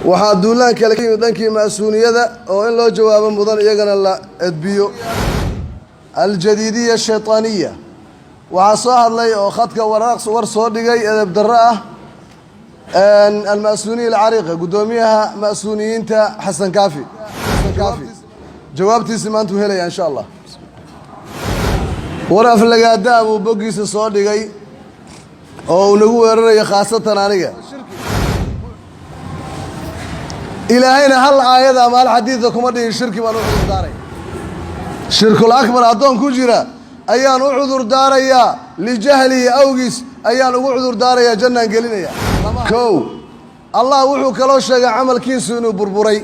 waxaa duulaan kale ka yimid dhankii mas-uuliyadda oo in loo jawaabo mudan iyagana la edbiyo aljadiidiya shaytaaniya waxaa soo hadlay oo khadka war soo dhigay edeb darro ah almas-uuniya alcariiqa guddoomiyaha mas-uuniyiinta xasan kaafi jawaabtiisi maanta uu helaya insha allah war aflagaada buu boggiisa soo dhigay oo uu nagu weerarayo khaasatan aniga ilaahayna hal aayada ama hal xadiida kuma dhihin shirki baan u cudur daaraya shirkul akbar addoon ku jira ayaan u cudur daarayaa lijahlihi awgiis ayaan ugu cudur daarayaa jannaan gelinaya kow allah wuxuu kaloo sheegay camalkiisu inuu burburay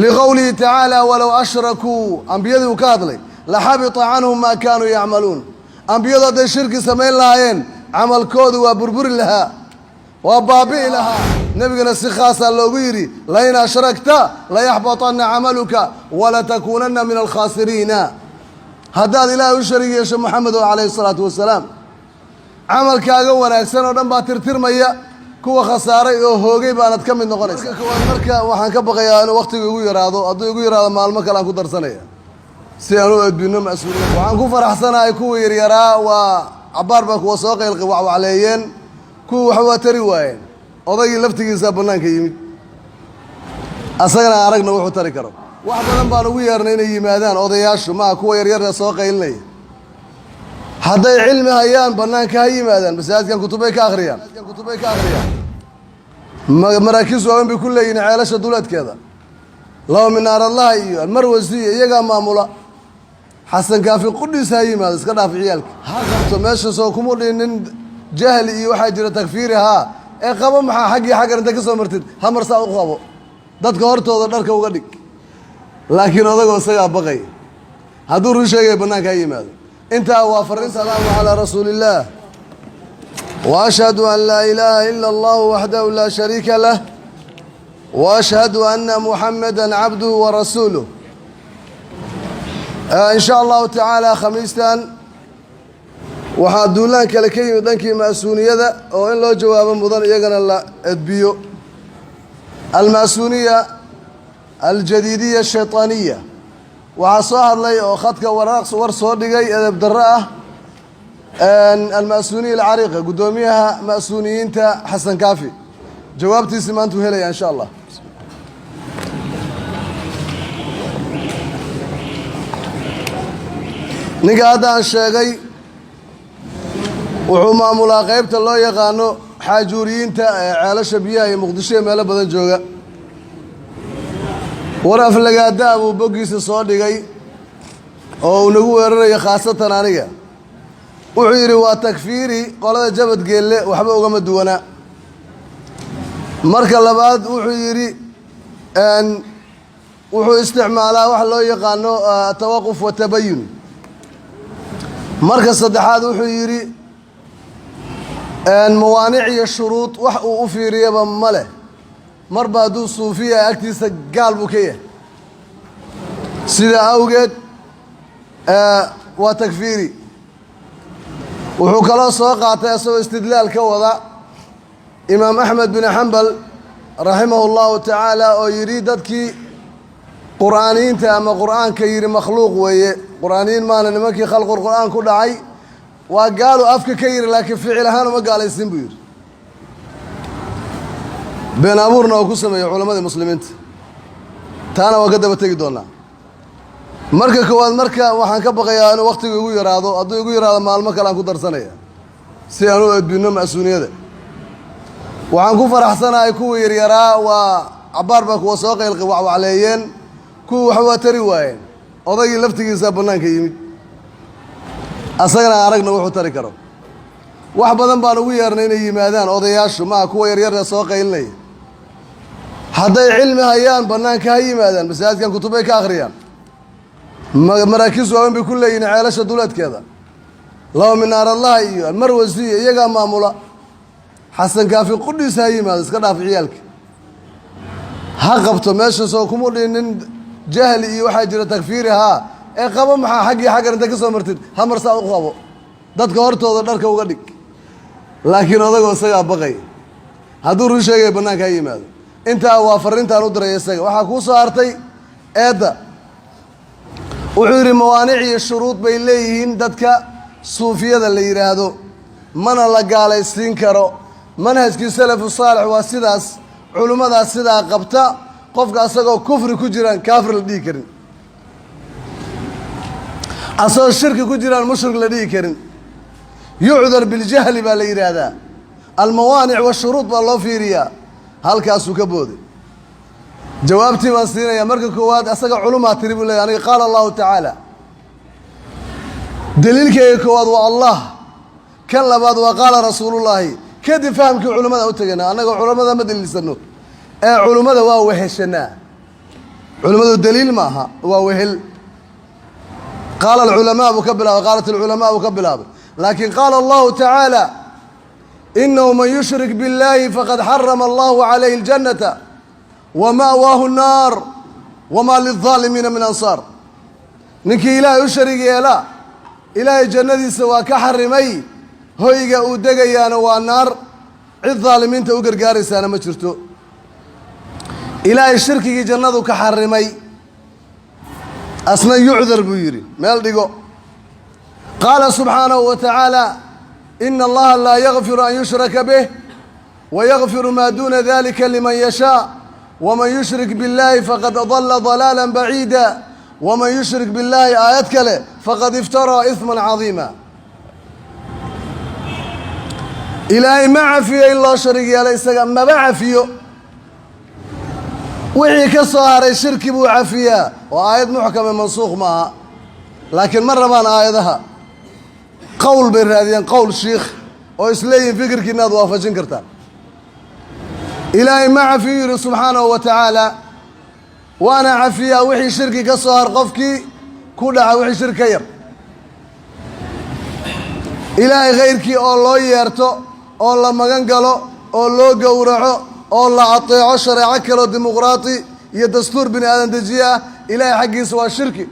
liqowlihi tacaala walow ashrakuu ambiyadii uu ka hadlay laxabita canhum maa kaanuu yacmaluun ambiyadu hadday shirki samayn lahaayeen camalkoodu waa burburi lahaa waa baabi'i lahaa nebigana si khaasaa loogu yidhi lain ashragta layaxbaطanna camaluka walatakuunanna min alkhaasiriina haddaad ilaahay u sharig yeesho moxamedo calayhi salaatu wasalaam camalkaaga wanaagsan oo dhan baa tirtirmaya kuwa khasaaray oo hoogay baanad ka mid noqonaysa marka waxaan ka baqayaa inuu wakhtiga igu yaraado hadduu igu yaraado maalmo kale aan ku darsanaya si aan u edbinno mas-uuliyad waxaan ku faraxsanahay kuwa yaryaraa waa cabbaar baa kuwa soo qaylqi wacwacleeyeen kuwa wax waa tari waayeen odaygii laftigiisaa bannaanka yimid asagana aragna wuxuu tari karo wax badan baan ugu yeernay inay yimaadaan odayaashu maaha kuwa yaryaree soo qaylinaya hadday cilmi hayaan bannaanka ha yimaadaan masaajidkan kutubay ka akhriyaan maraakiis waaweyn bay ku leeyihin ceelasha duleedkeeda laba minaarallaha iyo almarwasiya iyagaa maamula xasan kaafi qudhiis ha yimaado iska dhaaf ciyaalka ha qabto meesha soo kuma dhinin jahli iyo waxaa jira takfiiri haa ee qabo maxaa xaggii xaggan inta ka soo martid hamarsaa u qabo dadka hortooda dharka uga dhig laakiin odagoo isagaa baqay hadduu run sheegaya bannaanka ha yimaado intaa waa farin salaamu calaa rasuulillaah wa ashhadu an laa ilaaha ila allahu waxdahu laa shariika lah wa ashhadu anna muxameda cabduhu wa rasuuluh in sha allahu tacaala khamiistan waxaa duulaan kale ka yimid dhankii mas-uuliyadda oo in loo jawaabo mudan iyagana la edbiyo almas-uuniya aljadiidiya shaytaaniya waxaa soo hadlay oo khadka war soo dhigay edeb darro ah almas-uuniya alcariiqa guddoomiyaha mas-uuniyiinta xasan kaafi jawaabtiisi maanta uu helaya insha allah ninka hadda aan sheegay wuxuu maamulaa qaybta loo yaqaano xaajuuriyiinta ee ceelasha biyaha iyo muqdisho ee meelo badan jooga war aflagaada buu boggiisa soo dhigay oo uu nagu weerarayo khaasatan aniga wuxuu yidhi waa takfiiri qolada jabadgeelle waxba ugama duwanaa marka labaad wuxuu yidhi wuxuu isticmaalaa wax loo yaqaano tawaquf wa tabayun marka saddexaad wuxuu yidhi mawaanic iyo shuruud wax uu u fiiriyaba ma leh marba hadduu suufiya agtiisa gaal buu ka yahay sidaa awgeed waa takfiiri wuxuu kaloo soo qaatay isagoo istidlaal ka wada imaam axmed bin xambal raximahu llahu tacaala oo yidhi dadkii qur'aaniyiinta ama qur'aanka yidhi makhluuq weeye qur'aaniyiin maana nimankii khalqul qur'aan ku dhacay waa gaalu afka ka yidhi laakiin ficil ahaan uma gaalaysin buu yidhi been abuurna oo ku sameeyey culammadii muslimiinta taana waan ka daba tegi doonaa marka koowaad marka waxaan ka baqayaa inuu wakhtigu igu yaraado hadduu igu yaraado maalmo kale aan ku darsanaya si aan u edbinno mas-uuliyadda waxaan ku faraxsanahay kuwa yaryaraa waa cabbaar baa kuwa soo qaylqi wacwacleeyeen kuwa wax waa tari waayeen odaygii laftigiisaa bannaanka yimid asagana aragna wuxuu tari karo wax badan baan ugu yeernay inay yimaadaan odayaashu maaha kuwa yaryaree soo qaylinaya hadday cilmi hayaan bannaanka ha yimaadaan masaajidkan kutubay ka akhriyaan maraakiis waaweyn bay ku leeyihin ceelasha duleedkeeda laba minaarallaha iyo almarwasiya iyagaa maamula xasan kaafi qudhiis ha yimaado iska dhaaf ciyaalka ha qabto meesha soo kuma dhinin jahli iyo waxaa jira takfiiri haa ee qabo maxaa xaggii xaggan inta ka soo martid hamarsaa u qabo dadka hortooda dharka uga dhig laakiin odagoo isagaa baqay hadduu run sheegaya bannaanka ha yimaado intaa waa farriintaan u diray isaga waxaa kuu soo hartay eedda wuxuu yidhi mawaanic iyo shuruud bay leeyihiin dadka suufiyada la yidhaahdo mana la gaalaysiin karo manhajkii salafu saalix waa sidaas culimmadaas sidaa qabta qofka asagoo kufri ku jiraan kaafir la dhihi karin asagoo shirki ku jiraan mushrik la dhihi karin yucdar biljahli baa la yidhaahdaa almawaanic washuruud baa loo fiiriyaa halkaasuu ka booday jawaabtii baan siinayaa marka koowaad asaga culumaa tiri buu leeyahy aniga qaala allahu tacaala daliilkayga koowaad waa allah kan labaad waa qaala rasuulullaahi kadib fahamkii culimmada u tegana annagoo culammada ma daliilsano ee culimmada waa weheshanaa culimmadu daliil ma aha waa wehel qaala alculamaa buu ka bilaabay qaalat alculamaa buu ka bilaabay laakiin qaala allahu tacaala inahu man yushrik biاllaahi faqad xarama allahu calayhi اljannata wama'waahu nnaar wamaa lilظaalimiina min ansaar ninkii ilaahay u sharig yeela ilaahay jannadiisa waa ka xarimay hoyga uu degayaana waa naar cid daalimiinta u gargaaraysaana ma jirto ilaahay shirkigii jannadu ka xarimay asna yucdar buu yidhi meel dhigo qaala subxaanahu wa tacaala ina allaha laa yakfiru an yushraka bih wayakfiru maa duuna dalika liman yashaa waman yushrik biاllaahi faqad adala dalaala baciida waman yushrik biاllaahi aayad kale faqad iftaraa isman cadiima ilaahay ma cafiyo in loo sharig yeelo isaga maba cafiyo wixii ka soo haray shirki buu cafiyaa waa aayad muxkame mansuukh maaha laakiin ma rabaan aayadaha qowl bay raadiyeen qowl shiikh oo isleeyihin fikirkiina aad waafajin kartaan ilaahay ma cafiyu yidhi subxaanahu wa tacaala waana cafiyaa wixii shirki ka soo har qofkii ku dhaca wixii shirki ka yar ilaahay khayrkii oo loo yeerto oo la magan galo oo loo gowraco oo la ateeco shareeco kaloo dimuqraati iyo dastuur bini aadan dejiye ah ilaahay xaggiisa waa shirki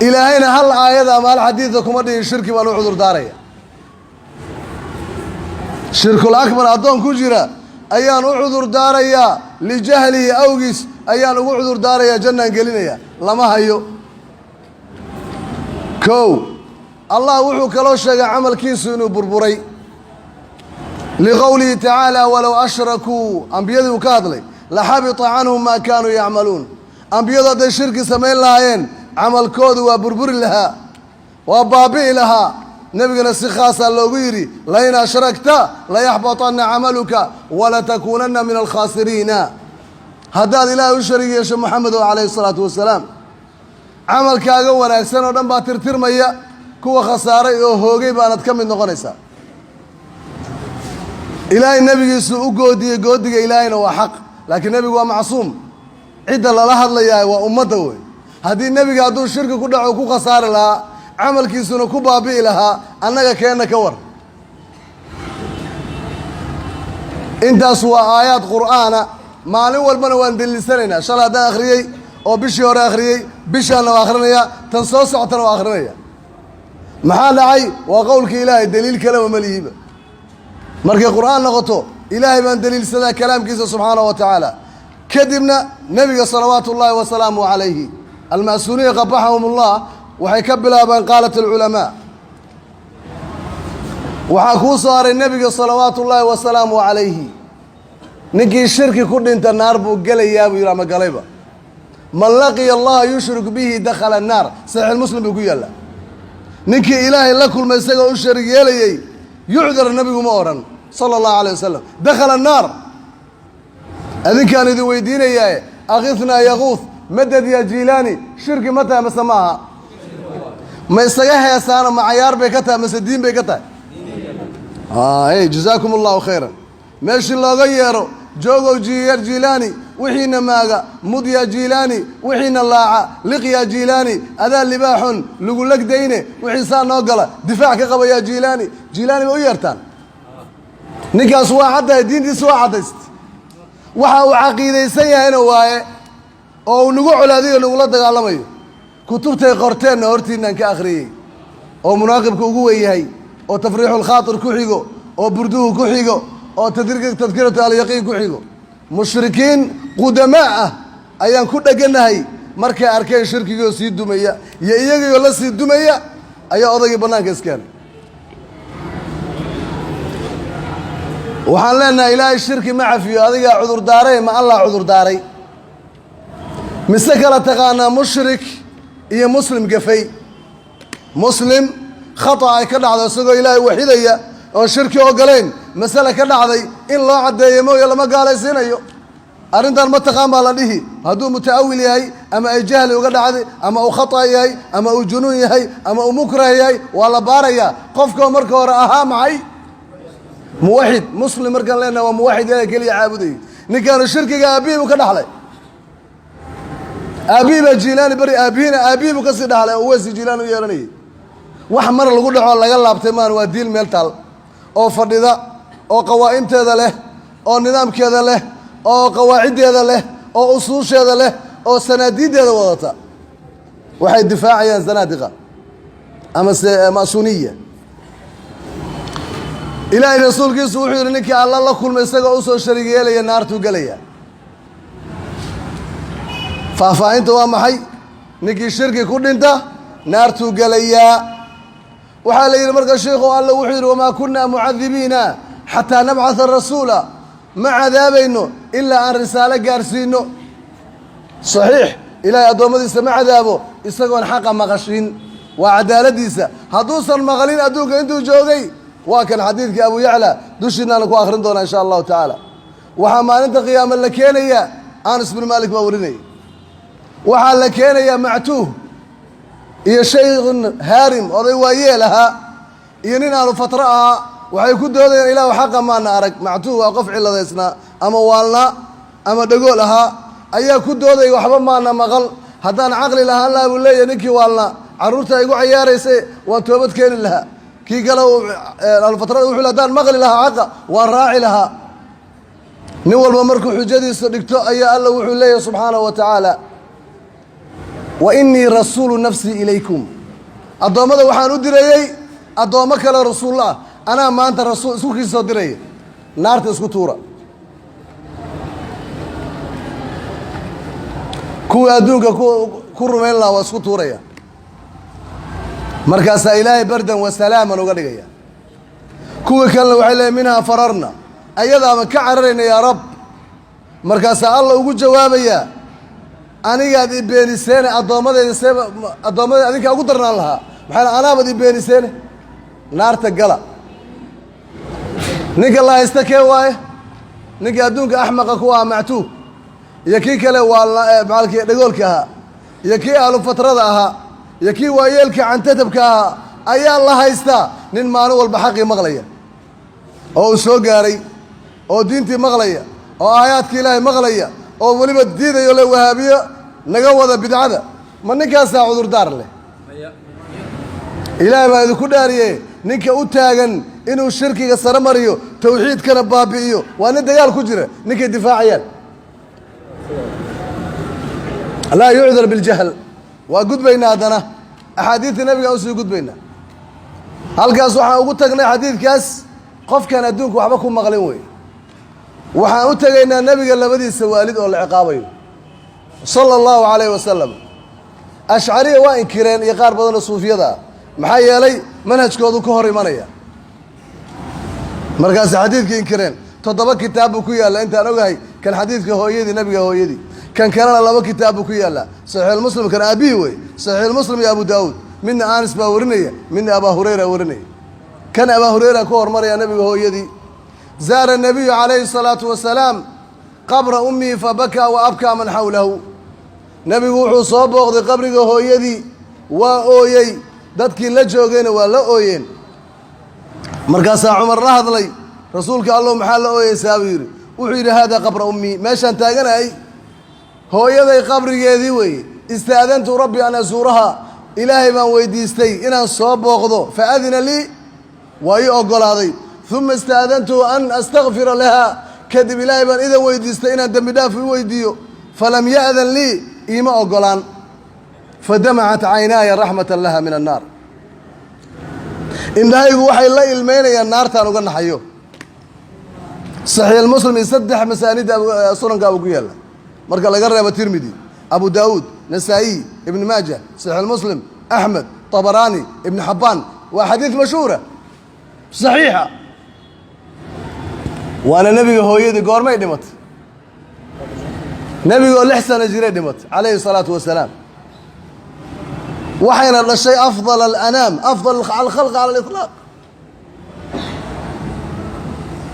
ilaahayna hal aayada ama hal xadiida kuma dhihin shirki baan u cudur daaraya shirkul akbar addoon ku jira ayaan u cudur daarayaa lijahlihi awgiis ayaan ugu cudur daarayaa jannaan gelinaya lama hayo kow allah wuxuu kaloo sheegay camalkiisu inuu burburay liqowlihi tacaala walow ashrakuu ambiyadii uu ka hadlay laxabita canhum maa kaanuu yacmaluun ambiyadu hadday shirki samayn lahaayeen camalkoodu waa burburi lahaa waa baabi'i lahaa nebigana si khaasaa loogu yidhi lain ashragta layaxbaطanna camaluka walatakuunanna min alkhaasiriina haddaad ilaahay u sharig yeesho moxamedow calayhi الsalaatu wasalaam camalkaaga wanaagsan oo dhan baa tirtirmaya kuwa khasaaray oo hoogay baanad ka mid noqonaysaa ilaahay nebigiisu u goodiyey goodiga ilaahayna waa xaq laakiin nebigu waa macsuum cidda lala hadlayaa waa ummadda wey haddii nebiga hadduu shirki ku dhaco ku khasaari lahaa camalkiisuna ku baabi'i lahaa annaga keenna ka war intaas waa aayaad qur'aana maalin walbana waan deliilsanaynaa shalay haddaan akhriyey oo bishii hore akhriyey bishaanna waa akhrinayaa tan soo socotana waa akhrinaya maxaa dhacay waa qowlkii ilaahay deliil kaleba ma lihiba markay qur'aan noqoto ilaahay baan deliilsadaa kalaamkiisa subxaanahu wa tacaala kadibna nebiga salawaatu ullaahi wasalaamu calayhi alma'suuniya qabaxahum ullah waxay ka bilaabeen qaalat alculamaa waxaa kuu soo haray nebiga salawaatu ullaahi wasalaamu calayhi ninkii shirki ku dhinta naar buu gelayaa buu yidhi ama galayba man laqiya allaha yushrik bihi dakhala annaar saxiix muslim buu ku yaallaa ninkii ilaahay la kulmay isagoo u sharig yeelayey yucdar nebigu ma odhan sala allahu calayh wasalam dakhala annaar adinkaan idin weydiinayaae akithnaa yaquuth madad ya jiilaani shirki ma tahay mase maaha ma isaga heesaano ma cayaar bay ka tahay mase diin bay ka tahay jazaakum allahu khayran meeshii looga yeero joogow jiilaani wixiina maaga mudya jiilaani wixiina laaca liqya jiilaani adaa libaaxun lagu legdayne wixiisaa noo gala difaac ka qabayaa jiilaani ba u yeertaan ninkaas waa caddahay diintiisa waa caddaysta waxa uu caqiidaysan yahayna waaye oo uu nagu colaadiyo nagula dagaalamayo kutubtay qorteenna hortiinaan ka akhriyey oo munaaqibka ugu wen yahay oo tafriixulkhaatir ku xigo oo burduhu ku xigo oo tadkiratu alyaqiin ku xigo mushrikiin qudamaa ah ayaan ku dheganahay markay arkeen shirkigoo sii dumaya iyo iyagoo la sii dumaya ayaa odaygii bannaanka iskeenay waxaan leenahay ilaahay shirki ma cafiyo adigaa cudurdaaray ma allah cudurdaaray mise kala taqaanaa mushrik iyo muslim gafay muslim khata ay ka dhacdo isagoo ilaahay waxidaya oon shirki ogolayn masale ka dhacday in loo caddeeyo mooye lama gaalaysiinayo arrintan ma taqaan baa la dhihi hadduu muta'awil yahay ama ay jahli uga dhacday ama uu khata yahay ama uu junuun yahay ama uu mukrah yahay waa la baarayaa qofkoo marka hore ahaa maxay muwaxid muslim markaan leenahay waa muwaxid ilaahay keliya caabudayay ninkaanu shirkiga aabbihii buu ka dhaxlay aabbihii baa jiilaani bari aabbihii buu kasii dhaxlay oo weesi jiilaan u yeelanayay wax mar lagu dhaco laga laabtay maan waa diil meel taal oo fadhida oo qawaa'imteeda leh oo nidaamkeeda leh oo qawaaciddeeda leh oo usuusheeda leh oo sanaadiiddeeda wadata waxay difaacayaan zanaadiqa ama se ma'suuniya ilaahay rasuulkiisu wuxuu yidhi ninkii alla la kulmay isagoo u soo shariig yeelaya naartuu gelaya faahfaahinta waa maxay ninkii shirki ku dhinta naartuu gelayaa waxaa la yidhi marka sheikhu alle wuxuu yidhi wamaa kunaa mucadibiina xataa nabcata rasuula ma cadaabayno ilaa aan risaalo gaarsiino saxiix ilaahay addoommadiisa ma cadaabo isagoon xaqa maqashin waa cadaaladdiisa hadduusan maqlin adduunka intuu joogay waa kan xadiidkii abu yacla dushiinaana ku akhrin doonaa insha allahu tacaala waxaa maalinta qiyaama la keenayaa anas bin maalik baa warinaya waxaa la keenayaa mactuuh iyo shaykhun haarim oday waayeel ahaa iyo nin aanu fatro ahaa waxay ku doodayaan ilaahu xaqa maana arag mactuuh waa qof ciladaysnaa ama waalnaa ama dhagool ahaa ayaa ku doodaya waxba maana maqal haddaan caqli lahaan lahaa buu leeyahay ninkii waalnaa carruurta igu cayaarayse waan toobad keeni lahaa kii kale alfatrada wuxuu haddaan maqli lahaa xaqa waan raaci lahaa nin walba markuu xujadiisa dhigto ayaa alla wuxuu leeyahay subxaanahu wa tacaala wa innii rasuulu nafsii ilaykum addoommada waxaan u dirayey addoommo kale rasuulla ah anaa maanta rasuul isku kiisoo diraya naarta isku tuura kuwii adduunka ku rumayn lahaa waa isku tuuraya markaasaa ilaahay bardan wa salaaman uga dhigaya kuwii kalena waxay leeyiin minhaa fararna ayadaama ka cararayna yaa rab markaasaa alla ugu jawaabayaa anigaad i beeniseene addoommadeeda addoommadeeda adinkaa ugu darnaan lahaa maxaa anaabad i beeniseene naarta gala ninka la haysta kee waaye ninkii adduunka axmaqa ku ahaa mactuug iyo kii kale waa macalkii dhagoolka ahaa iyo kii ahlu fatrada ahaa iyo kii waayeelkii cantatabka ahaa ayaa la haystaa nin maalin walba xaqii maqlaya oo uu soo gaaray oo diintii maqlaya oo aayaadkii ilaahay maqlaya oo weliba diidayo le wahaabiyo naga wada bidcada ma ninkaasaa cudurdaar leh ilaahay baa idinku dhaariye ninka u taagan inuu shirkiga sare mariyo tawxiidkana baabi'iyo waa nin dagaal ku jira ninkay difaacayaan laa yucdar biljahl waa gudbaynaa haddana axaadiidta nebigaan usii gudbaynaa halkaas waxaan ugu tagnay xadiidkaas qofkaan adduunka waxba ku maqlin wey waxaan u tegaynaa nebiga labadiisa waalid oo la ciqaabayo sala allahu calayhi wasalam ashcariya waa inkireen iyo qaar badanoo suufiyada ah maxaa yeelay manhajkoodu ka hor imanaya markaasi xadiidkii inkireen 7 kitaab buu ku yaalla intaan ogahay kan xadiidka hooyadii nebiga hooyadii kan kalena 2 kitaab buu ku yaallaa saxiixulmuslim kan aabbihi wey saxiixulmuslim iyo abu daawuud midna anas baa warinaya midna abaa hurayra warinaya kan abaa hurayra ku hormaraya nebiga hooyadii zaara nabiyu calayhi salaatu wasalaam qabra ummihi fabakaa wa abkaa man xawlahu nebigu wuxuu soo booqday qabriga hooyadii waa ooyey dadkii la joogayna waa la ooyeen markaasaa cumar la hadlay rasuulka allow maxaa la ooyeysaa buu yidhi wuxuu yidhi haadaa qabra ummii meeshaan taaganahay hooyaday qabrigeedii weeye istaadantu rabbi an asuuraha ilaahay baan weydiistay inaan soo booqdo fa adina lii waa ii oggolaaday uma istaadantuhu an astakfira lahaa kadib ilaahay baan idan weydiistay inaan dembi dhaaf u weydiiyo falam ya'dan lii iima oggolaan fadamacat caynaaya raxmatan laha min annaar indhahaygu waxay la ilmaynayaan naartaan uga naxayo صحيح المسلم يصدح مسانيد سنن أبو قيالة مركا لقرب الترمذي أبو داود نسائي ابن ماجه صحيح المسلم أحمد طبراني ابن حبان وحديث مشهورة صحيحة وأنا نبي هو يدي قور ما يدمت نبي يقول لحسن جري دمت عليه الصلاة والسلام وحينا للشيء أفضل الأنام أفضل الخلق على الإطلاق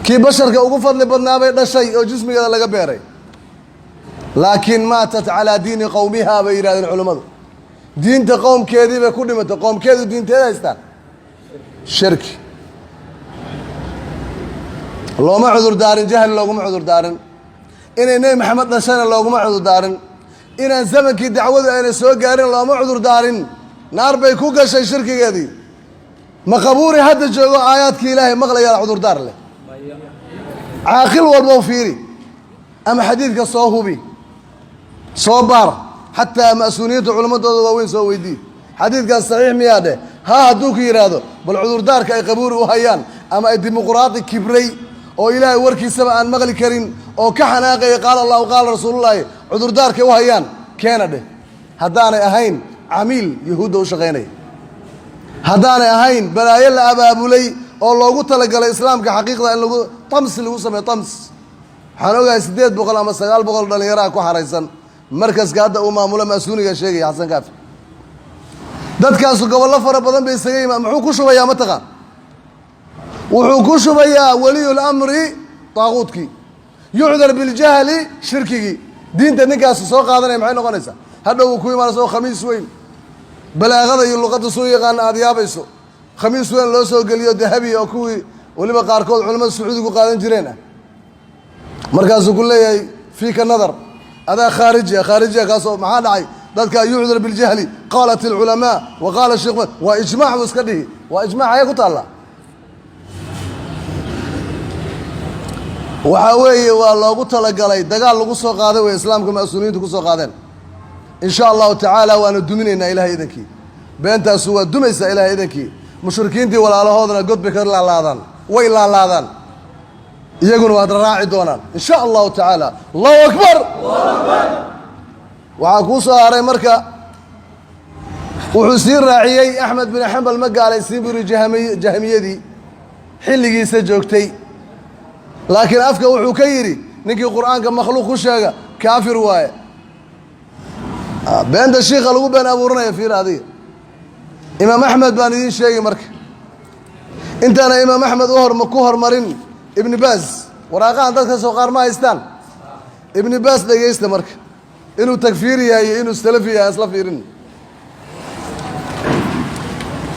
كي بشر كأوقفت لبنابي للشيء وجسمي هذا لقى بيري لكن ماتت على دين قومها بإرادة العلماء دين تقوم كذي بكل ما تقوم كذي دين تلاستان شرك لو ما عذر دارن جهل لو ما عذر دارن إن محمد نشان لو ما عذر دارن إن زمن كي دعوة أنا سوق قارن لو ما عذر دارن نار بيكوكا شيء شرك كذي مقبوري هذا جو آيات كإلهي مغلى يا عذر دار له عاقل والموفيري أما حديث كصوهبي صوبار حتى مأسونية علماء وين سوي دي حديث كان صحيح مياده ها هدوك يرادو بالعذر دار كأي قبور وهيان أما الديمقراطي كبري أو إلهي وركي سبع عن مغلي كريم أو كحناقي قال الله وقال رسول الله عذر دار كوهيان كان ده هدانا أهين عميل يهود وشغيني هدانا أهين بلا يلا أبا أبو لي أو الله قلت لك الإسلام كحقيقة إن لو طمس اللي وسمي طمس حنوجا سديد بقول أما سجال بقول دل يراك وحريصا مركز قاعد وما مولا مسؤولية شيء حسن كافي دت كاسو قبل الله فرب بدن بيسجي محوكش ويا متقن وحوكش ويا ولي الأمر طاغوتك يعذر بالجهل شركي دين تنكاس سوق هذا معين قنيسة هذا هو كوي ما سوق خميس وين بلا غدا يلقط سوي قان أدياب يسو خميس وين لو سوق اليو ذهبي أو كوي ولي بقاركود علماء السعودي وقادن جرينا مركز كله فيك النظر هذا خارجي كاسو معانا عي ذلك يعذر بالجهل قالت العلماء وقال الشيخ وإجماع مسكده وإجماع يقول الله وحوي والله قلت لك علي دجال لو سو قاده وإسلامك مسؤولين كو سو قادين إن شاء الله تعالى وأنا دمننا إلى إذنك بأنت سوى دميس إلى إذنك مشركين دي ولا هذا قد بكر لا لادان وإلا لادان يقولوا هذا راعي دونا إن شاء الله تعالى الله أكبر وعكوسة على مركة وحسين راعي أحمد بن حنبل مقال على سيبر جهمية دي حلقي سجوكتي لكن أفكا وحكيري نكي القرآن كمخلوق خشاقة كافر واي بين الشيخ اللي بين أبو رنا في هذه إمام أحمد بان شيء مركة أنت أنا إمام أحمد أهر مكوهر مرين ابن باز وراقا عندك سوقار ما يستان ابن باز لقى يستمرك إنه تكفيري يا إنه سلفي يا أسلفيرين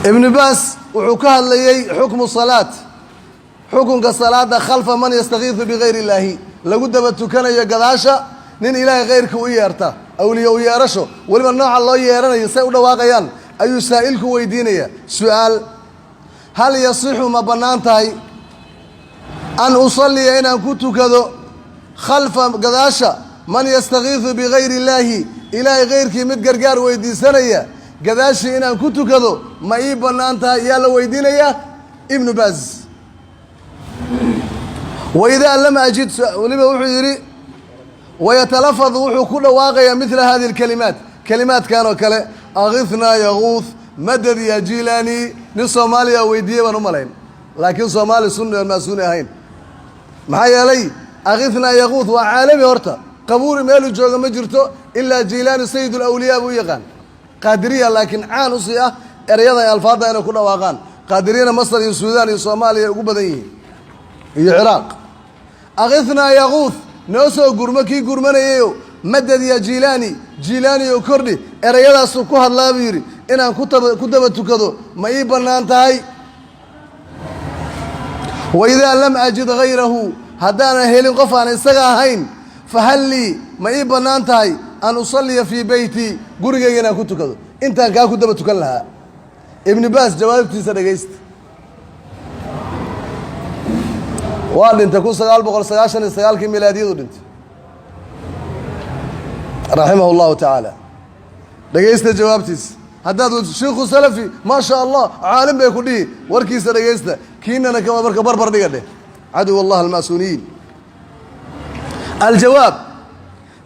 ابن باز وحكاها اللي حكم الصلاة حكم كالصلاة خلف من يستغيث بغير الله لقد بتكن يا قداشة نين إله غيرك ويارتا أولياء ويارشوا ولما النوع الله يارنا يسأل واقعيان أي سائلك ويدينيا سؤال هل يصح ما بنانتهي أن أصلي أنا كنت كذا خلف قداشة من يستغيث بغير الله إلهي غيرك متقرقار ويدي سنية قداشة أنا كنت كذا ما يبنى أنت يا لو ويدينيا ابن باز وإذا لم أجد ولما وحيري ويتلفظ وحو كل واقع مثل هذه الكلمات كلمات كانوا كلا أغثنا يغوث مدد يا جيلاني لصوماليا ويدي ونمالين لكن صومالي سنة الماسونة هين معايا لي أغثنا يغوث وعالمي هرتا قبور ميلو جوغا مجرتو إلا جيلاني سيد الأولياء ويغان قادرية لكن عانوسية إرياضا الفاضة أنا كنا واغان قادرين مصر السودان الصومالي وقبضيه هي العراق أغثنا يغوث نوسو قرمكي قرمانيو مدد يا جيلاني وكردي إرياضا سوكوها الله بيري إنا كتبتو كذو ما يبنى أنتهي وإذا لم أجد غيره هدانا هيلين قفان إستغاهين فهل لي ما يبنى أنتهي أن أصلي في بيتي قرقا أنا كنت كذو أنت كتبتو كلها ابن باز جوابتي سنقيست وقال انت كون سقال بقول سقاشن السقال كم ميلادي انت رحمه الله تعالى دقيست جوابتيس هداد شيخ سلفي ما شاء الله عالم بيكوني وركيس دقيست كيننا كما برك بربر دقده عدو الله الماسونيين الجواب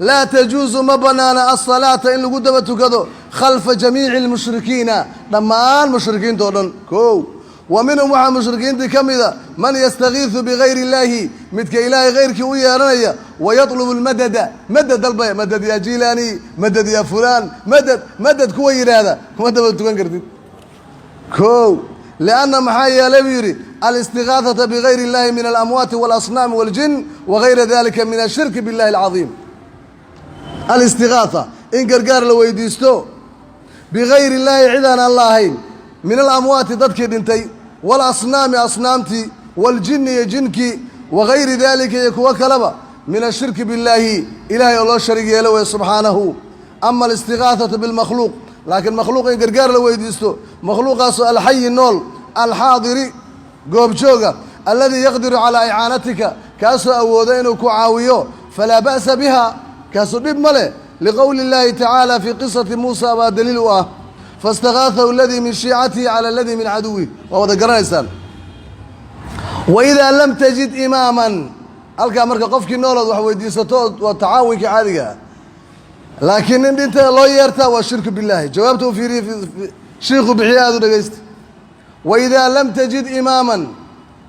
لا تجوز مبنانا الصلاة إن لقدمت كذا خلف جميع المشركين لما المشركين دون كو ومنهم مع مشركين دي كم إذا من يستغيث بغير الله متك إله غيرك ويا ويطلب المدد مدد البيع مدد يا جيلاني مدد يا فلان مدد كوير هذا مدد تكون كو لأن محايا لبيري الاستغاثة بغير الله من الأموات والأصنام والجن وغير ذلك من الشرك بالله العظيم. الاستغاثة إن قرقار لو يديستو بغير الله عدنا اللهين من الأموات ضدك دنتي والأصنام أصنامتي والجن يجنك وغير ذلك يكوى كلبا من الشرك بالله إلهي الله الشريك يلوي سبحانه. أما الاستغاثة بالمخلوق لكن مخلوق إن قرقار لو يديستو مخلوق الحي النول الحاضري قوب شوغا الذي يقدر على إعانتك كاسو أودين كعاويو فلا بأس بها كاسو بمله لقول الله تعالى في قصة موسى ودليلها فاستغاثه الذي من شيعته على الذي من عدوه وهو ذكرنا إنسان. وإذا لم تجد إماما ألقى مركا قفك النولد وحويديستو وتعاونك عادية لكن انت الله يرتا والشرك بالله جوابته في شيخ بحياده دغيست. وإذا لم تجد إماما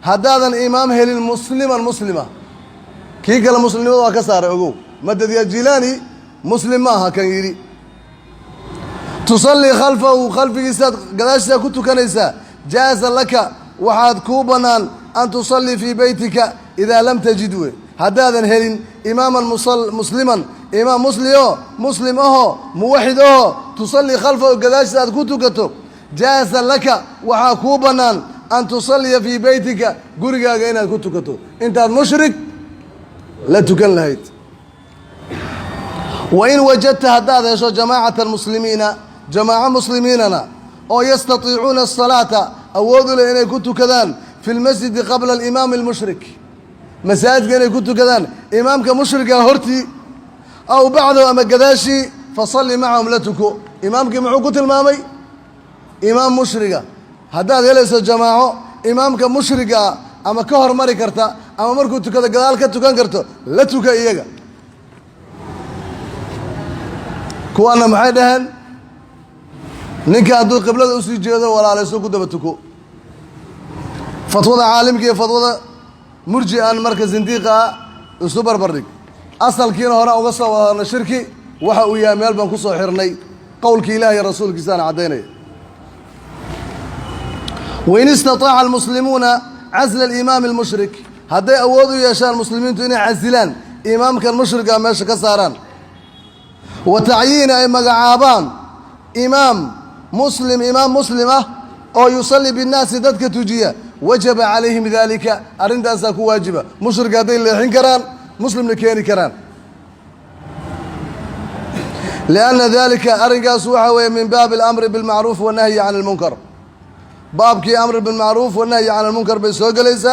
هذا إمام هل المسلمة كي قال مسلم وكسر أقول مدد يا جيلاني مسلم ما كان يري تصلي خلفه خلف جسد قداش كنت كنيسة جاز لك وحد كوبنا أن تصلي في بيتك إذا لم تجدوه هذا هل إماما مسلما إمام مسلم موحد تصلي خلفه قداش كنت كتب جاز لك وحكوبنا أن تصلي في بيتك قرقا قينا كنت كتب أنت مشرك لا تكن لهيت. وإن وجدت هذا جماعة المسلمين جماعة مسلميننا أو يستطيعون الصلاة أودوا لأن كنت كذان في المسجد قبل الإمام المشرك مساجد كان كنت كذان إمامك مشرك هرتي أو بعده أما قداشي فصلي معهم لتكو إمامك معه قتل مامي إمام مشركة هذا ليس جماعة إمامك مشركة أما كهر مري كرتا أما مركو تكذا قدال كتكان كرتو لا تكا إيجا كوانا محيدهن نكا عدو قبلة أسي جيدا ولا على سوكو دبتكو فتوضى عالمك فتوضى مرجئا مركز زنديقة أسوبر بريك أصل كينا هراء وقصة وهنا شركي وحا ويا ميل بان كسو حرني قولك إلهي رسولك سان عديني. وإن استطاع المسلمون عزل الإمام المشرك هذا أودوا يشاء المسلمين توني عزلان إمامك المشرك ماشي كساران وتعيين أي مقعابان إمام مسلمة أو يصلي بالناس ذاتك تجيه وجب عليهم ذلك أرند أساكو واجبة مشرك هذين اللي حين كران مسلم لكيني كران لأن ذلك أرنقاس وحوي من باب الأمر بالمعروف والنهي عن المنكر باب كي أمر بالمعروف والنهي عن المنكر بسوق ليس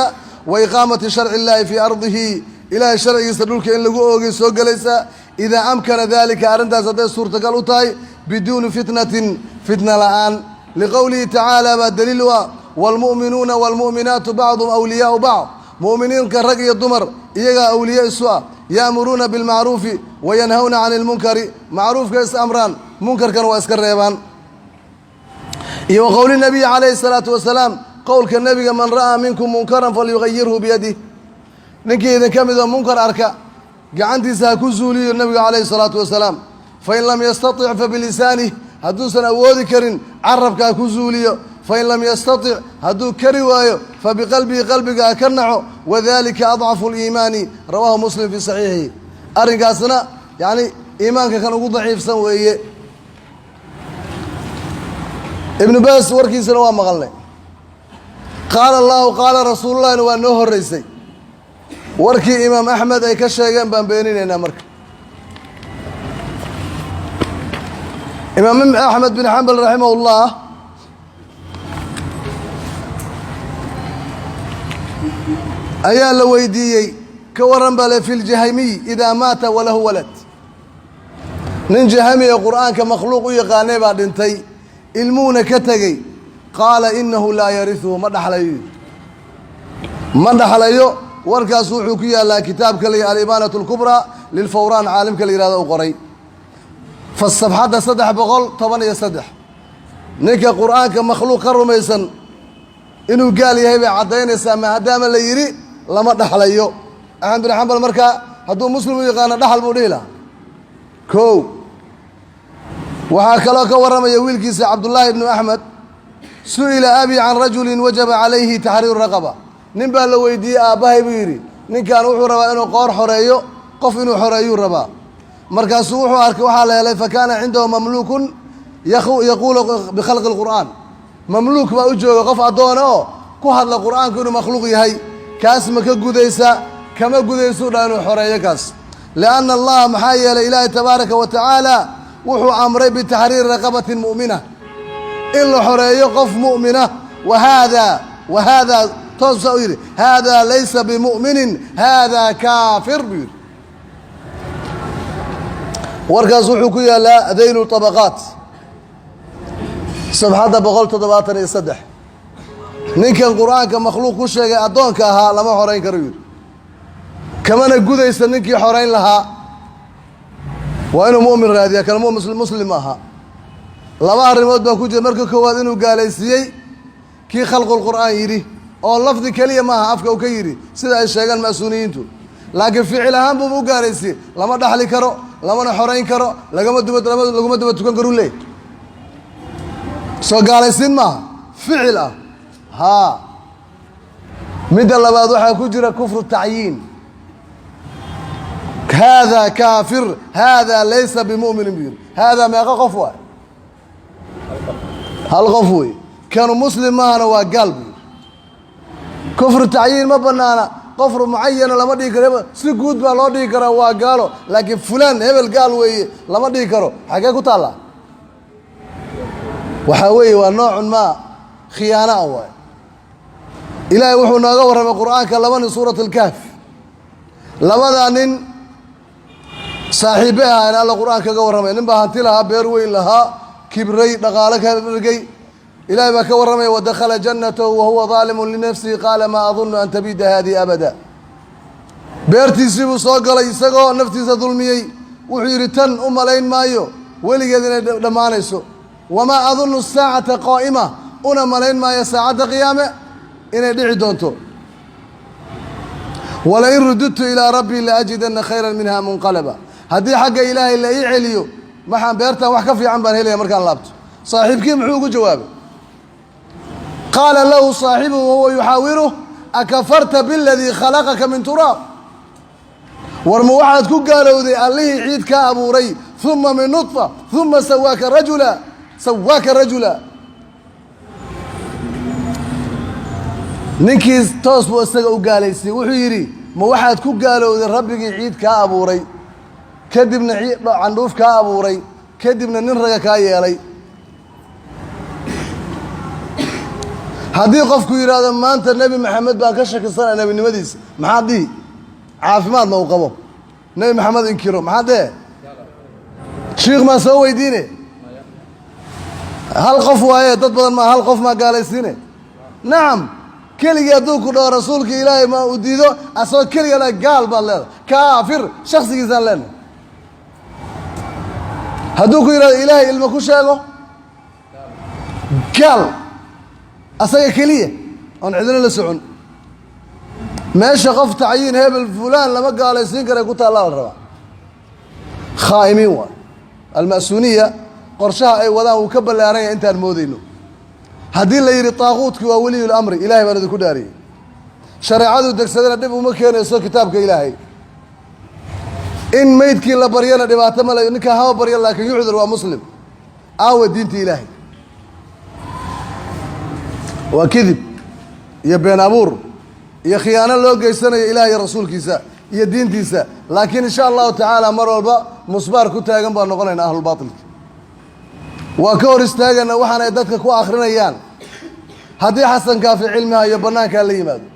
وإقامة شرع الله في أرضه إلى شرع يستدلك إن لقوه سوق ليس إذا أمكن ذلك أرنقاس هذه سورة قالوتاي بدون فتنة الآن لقوله تعالى والدليل والمؤمنون والمؤمنات بعضهم أولياء بعض مؤمنين كالرقي الضمر إيجا أولياء السواء يأمرون بالمعروف وينهون عن المنكر معروف كيس أمران منكر كانوا أسكر ريبان وقول النبي عليه الصلاة والسلام قول كالنبي من رأى منكم منكرا فليغيره بيده نكي إذا كم إذا منكر أركا قعنتي ساكوزولي النبي عليه الصلاة والسلام فإن لم يستطع فبلسانه هدوسا أودي كرين عربك كوزولي فإن لم يستطع هدو كروايو فبقلبه قلبك أكرنعه وذلك أضعف الإيمان رواه مسلم في صحيحه أرنقاسنا يعني إيمانك كان ضعيف سويه ابن باس وركي سنوات مغلي قال الله قال رسول الله وأنه الرئيسي وركي إمام أحمد أي كشيغان بان بينينا مرك إمام أحمد بن حنبل رحمه الله أيا لويديي كورن بلا في الجهمي إذا مات وله ولد من جهمي القرآن كمخلوق يقاني بعد انتي المون كتغي قال إنه لا يرثه ما دحليو warkaas wuxuu ku yaalaa kitaabka la al-ibaanatu al-kubraa lilfawraan caalimka la yidhahdo u qoray fasafxadda 313 ninka qur'aanka makhluuq ka rumaysan inuu gaal yahay bay caddaynaysaa maadaama la yidhi lama dhaxlayo axmed bin xambal markaa hadduu muslim u yaqaano dhaxal buu dhihi lahaa kow waxaa kaloo ka warramaya wiilkiisa cabdullaahi ibnu axmed su'ila abi can rajulin wajaba calayhi taxriiru raqaba nin baa la weydiiyey aabbahay buu yidhi ninkan wuxuu rabaa inuu qoor xoreeyo qof inuu xoreeyuu rabaa markaasuu wuxuu arkay waxaa la helay fakaana cindahu mamluukun yaquulu bikhalqi lqur'aan mamluuk baa u jooga qof addoona oo ku hadla qur'aanku inuu makhluuq yahay kaas ma ka gudaysa kama gudaysuu dhaa inuu xoreeyo kaas lianna allaha maxaa yeelay ilaahay tabaaraka wa tacaala wuxuu amray bitaxriiri raqabatin mu'mina in la xoreeyo qof mu'mina wa haadaa toosaa u yidhi haadaa laysa bimu'minin haadaa kaafir buu yidhi warkaas wuxuu ku yaalaa daylu طabaqaat sabxadda 173 ninkan qur'aanka makhluuq ku sheegay addoonka ahaa lama xorayn karo yidhi kamana gudaysa ninkii xorayn lahaa waa inuu mu'min raadiya kalmo muslim aha laba arrimood baa ku jira marka koowaad inuu gaalaysiiyey kii khalqulqur'aan yidhi oo lafdi keliya maaha afka uu ka yidhi sida ay sheegaan mas-uuniyiintu laakiin ficil ahaan buuba u gaalaysiiyey lama dhaxli karo lamana xorayn karo laguma daba tukan karu leey soo gaalaysiin maaha ficil ah haa midda labaad waxaa ku jira kufru tacyiin haadaa kaafir haadaa laysa bimu'minin buu yidhi haadaa meeqa qof waay hal qof wey kanu muslim maahana waa gaal buu yidhi kufru tacyiin ma bannaana qof mucayana lama dhihi karo si guud baa loo dhihi karaa waa gaalo laakiin fulaan hebel gaal weeye lama dhihi karo xaggee ku taallaa waxaa weeye waa noocun maa khiyaana ah waay ilaahay wuxuu nooga warramay qur'aanka laba nin suurat alkahf labadaa nin saaxiibe ahaa in alla qur'aan kaga warramay nin baa hanti lahaa beer weyn lahaa kibray dhaqaale ka dhargay ilaahay baa ka warramaya wadakhala jannatahu wahuwa daalimun linafsihi qaala maa adunnu an tabiida haadihi abada beertiisii buu soo galay isagoo naftiisa dulmiyey wuxuu yidhi tan u malayn maayo weligeed inay dhammaanayso wamaa adunnu saacata qaa'ima una malayn maayo saacadda qiyaame inay dhici doonto walain rududtu ilaa rabbii laajidanna khayran minha munqalaba haddii xagga ilaahay la ii celiyo maxaan beertan wax ka fiican baan helaya markaan laabto saaxiibkii muxuu ugu jawaabay qaala lahu saaxibuhu wahuwa yuxaawiruh akafarta biladii khalaqaka min turaab war ma waxaad ku gaalowday allihii ciid kaa abuuray uma min nudfa uma sawaaka rajula ninkii toos buu isaga u gaalaysiyey wuxuu yidhi ma waxaad ku gaalowday rabbigii ciid kaa abuuray kadibna candhuuf kaa abuuray kadibna nin raga kaa yeelay haddii qofku yidhaahdo maanta nebi maxamed baan ka shakisanaa nebinimadiisa maxaad dhihi caafimaadna uu qabo nebi maxamed inkiro maxaad dee shiikh maa soo weydiine hal qof waaye dad badan maa hal qof maa gaalaysiine nacam keligii hadduu ku dhaho rasuulka ilaahay maa uu diido asagoo keligana gaal baad leedahay kaafir shaksigiisaan leenahay hadduu ku yidhahdo ilaahay ilmo ku sheego gaal asaga keliya oon cidina la socon meesha qof tacyiin hebel fulaan lama gaalaysiin karay ku taallaa la rabaa khaa'imiin waay alma'suuniya qorshaha ay wadaan wuu ka ballaaran yahay intaan moodayno haddii la yidhi taaquudki waa weliyul amri ilahay baan idinku dhaariyey shareecadu degsadana dhib uma keenayso kitaabka ilaahay in meydkii la baryana dhibaato ma le ninkaa haba barya laakiin yucdur waa muslim aawa diinta ilaahay waa kidib iyo been abuur iyo khiyaano loo geysanayo ilaah iyo rasuulkiisa iyo diintiisa laakiin insha allahu tacaala mar walba musbaar ku taagan baan noqonaynaa ahlulbaatilka waa ka hor istaagana waxaan ay dadka ku akrinayaan haddii xasan kaafi cilmiha iyo bannaankaa la yimaado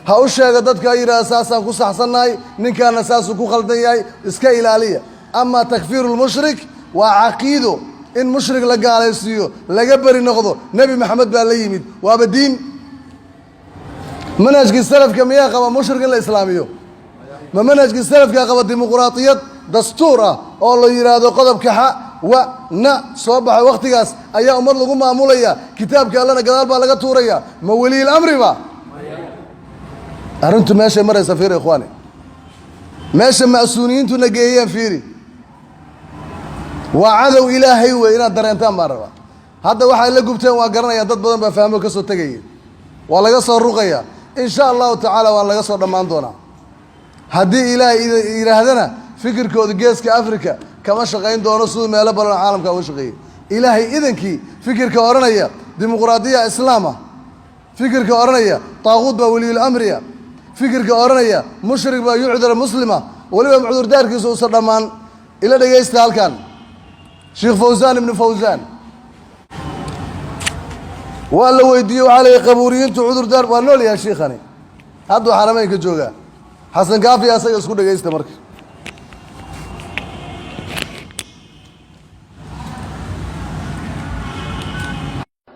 ha u sheega dadka yidhahda saasaan ku saxsannahay ninkaana saasuu ku khaldan yahay iska ilaaliya amaa takfiiru lmushrik waa caqiido in mushrik la gaalaysiiyo laga beri noqdo nebi maxamed baa la yimid waaba diin منهج السلف كم يقوى مشرق الإسلامي ما منهج السلف كقوى ديمقراطية دستورة الله يراد قضب كحا ونا صباح وقت جاس أي أمر لقوم معمولية كتاب كالله نقدر بالغ تورية مولي الأمر با أرنتم ماشي مرة سفير إخواني ماشي مأسونين تنجيين فيري وعدوا إلهي وإن درنتان مرة هذا واحد اللي قبته وقرنا يا ضد بدن بفهمه كسر تجيء ولا قصر رقية إن شاء الله تعالى ولا قصر دمان دونا هدي إلى هذنا فكر كود جيس كأفريقيا كما شقين دونا سود ما لبلا العالم كوشقي إلهي إذن كي فكر كورنيا ديمقراطية إسلامة فكر كورنيا طاغوت بولي الأمرية فكر كورنيا مشرك بيعذر مسلمة ولي معذور دار كيسو صدمان إلى دقيس تالكان شيخ فوزان بن فوزان ولا ويديو علي قبوريين تعذر دار ونول يا شيخاني هادو حرمين كجوجا حسن كافي أسيق اسكو دقيس تمرك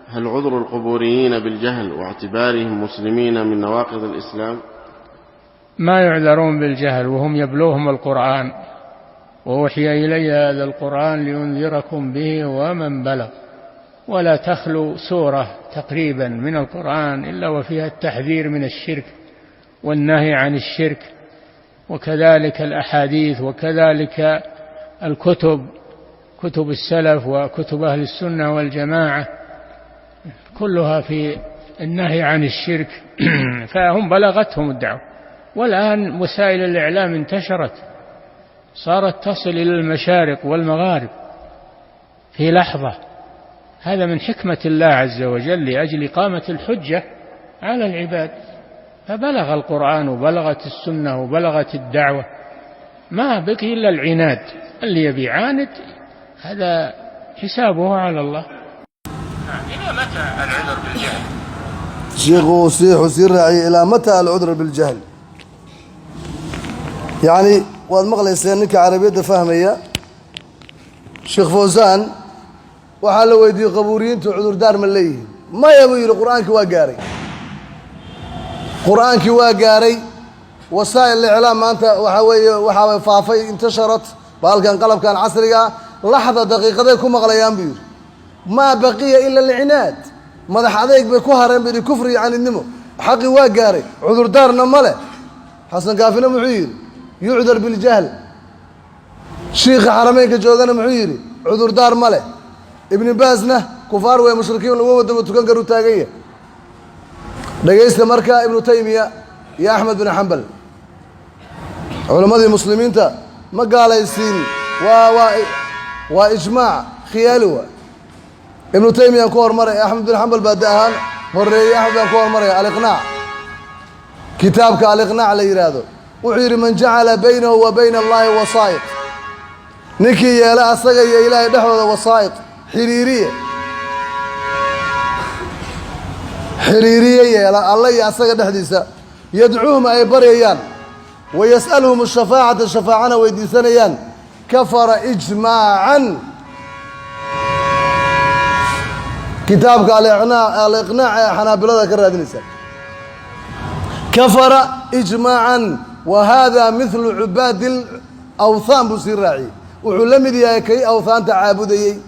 هل عذر القبوريين بالجهل واعتبارهم مسلمين من نواقض الإسلام؟ ما يعذرون بالجهل وهم يبلوهم القرآن ووحي إلي هذا القرآن لينذركم به ومن بلغ ولا تخلو سورة تقريبا من القرآن إلا وفيها التحذير من الشرك والنهي عن الشرك وكذلك الأحاديث وكذلك الكتب كتب السلف وكتب أهل السنة والجماعة كلها في النهي عن الشرك فهم بلغتهم الدعوة والآن وسائل الإعلام انتشرت صارت تصل إلى المشارق والمغارب في لحظة هذا من حكمة الله عز وجل لأجل إقامة الحجة على العباد فبلغ القرآن وبلغت السنة وبلغت الدعوة ما بقي إلا العناد اللي يبي عاند هذا حسابه على الله. إلى متى العذر بالجهل؟ شيخ وسيح راعي إلى متى العذر بالجهل؟ يعني والمغلى سينك عربية فهمية شيخ فوزان وحال ويدي قبورين تعذر دار من ليه ما يبي القرآن كواقاري قرآن كواقاري وسائل الإعلام ما أنت وحاوي فافي انتشرت بالكان قلب كان عصري لحظة دقيقة يكون مغليان بير ما بقي إلا العناد ماذا حذيك بكهر بدي كفري عن النمو حقي واقاري عذر دارنا ماله حسن كافينا معير يعذر بالجهل شيخ حرمين كجوغنا معيري عذر دار ماله ابن بازنا كفار ومشركين وودوا تكنقروا تاقية دقيست مركا ابن تيمية يا أحمد بن حنبل علماء المسلمين تا ما قال يسين وإجماع خياله ابن تيمية كور مرة أحمد بن حنبل بدأها هري أحمد بن كور مرة الإقناع كتابك الإقناع على إراده وعير من جعل بينه وبين الله وسائط نكي يا لا أصدق يا إلهي دحوة وسائط حريرية يا لا الله يأصدق دحديسة يدعوهم أي بريان ويسألهم الشفاعة ويديسانيان كفر إجماعا كتابك الإقناع حنابلة كرادنسا كفر إجماعا وهذا مثل عباد الأوثان بسراعي وعلمي يا كي أوثان تعابدي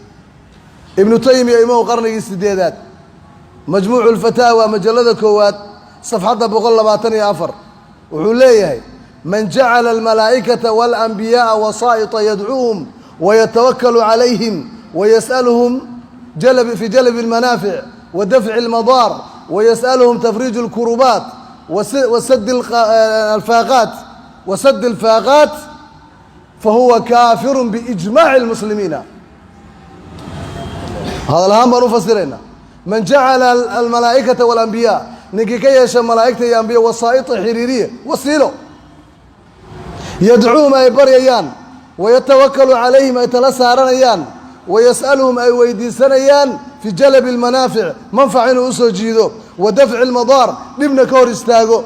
ابن تيمية إمام قرن السديدات مجموع الفتاوى مجلد كوات صفحة بقول باتني أفر وعليه من جعل الملائكة والأنبياء وسائط يدعوهم ويتوكل عليهم ويسألهم في جلب المنافع ودفع المضار ويسألهم تفريج الكربات وسد الفاقات فهو كافر بإجماع المسلمين. هذا الهم بنفسرنا من جعل الملائكة والأنبياء نكي كيش الملائكة يا أنبياء وسائط حريرية وسيلو يدعوهم أي بريان ويتوكل عليهم أي تلسارنيان ويسألهم أي ويديسنيان في جلب المنافع منفع أسو جيدو ودفع المضار لابن كور استاغو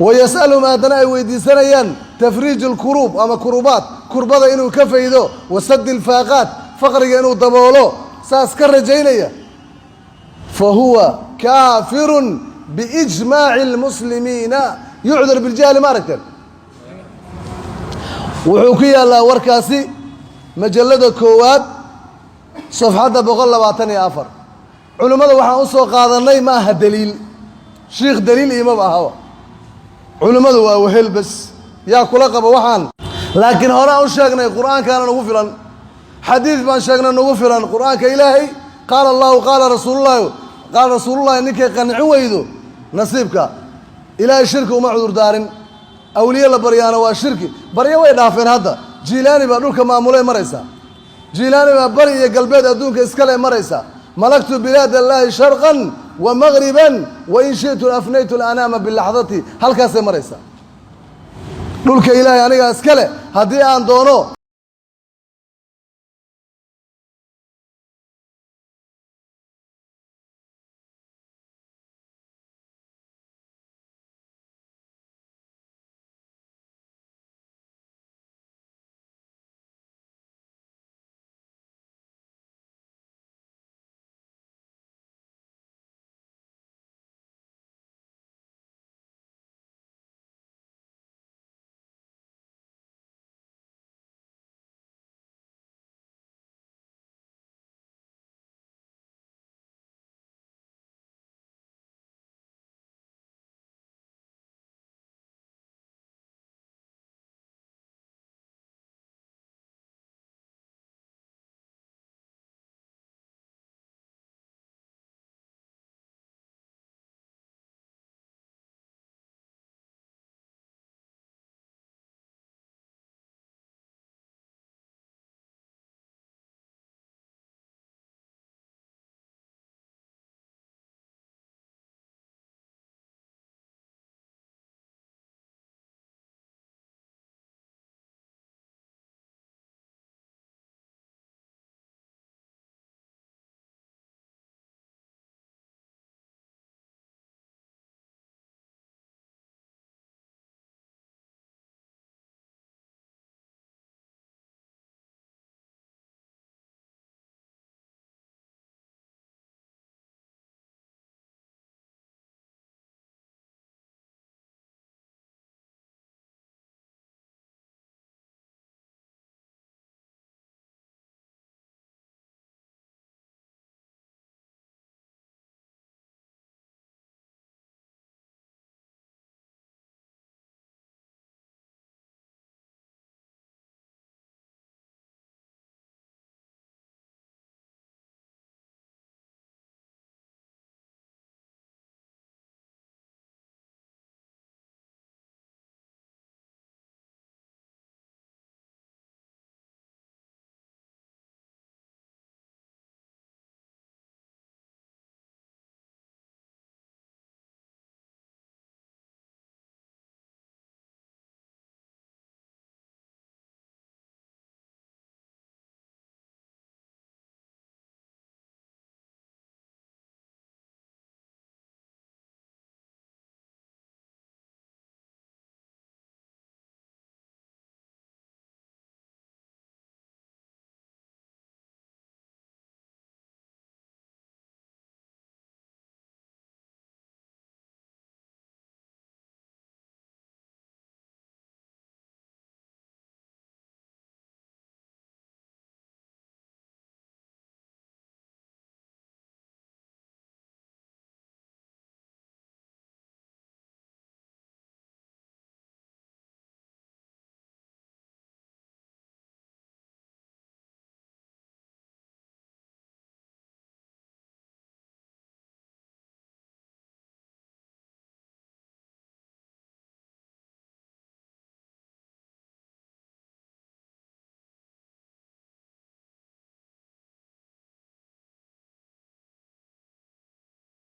ويسألهم أدنى ويديسنيان تفريج الكروب أما كروبات كربضة إنو كفيدو وسد الفاقات فقرق إنو دبولو ساسكر جينيا فهو كافر بإجماع المسلمين يعذر بالجهل ماركا وحكي الله وركاسي مجلد كواد صفحة بقول لباتني أفر علماء وحنا أصو قاضني ما دليل شيخ دليل إمام أهوا علماء وهل بس يا كلقب وحن لكن هنا أشجنا القرآن كان نوفلا حديث ما شجنا نوفلا القرآن كإلهي قال الله قال رسول الله إنك قنعوا يدو نصيبك إلهي الشرك وما عذر دار أولياء البريانة والشرك بريا ويدافن هذا جيلاني بقولك معمولة مريسا جيلاني بريا قلبي أدونك إسكالي مريسا ملكت بلاد الله شرقا ومغربا وإن شئت أفنيت الأنام باللحظة هل كاسي مريسا دولك إلهي أنا إسكالي هدي أن دونو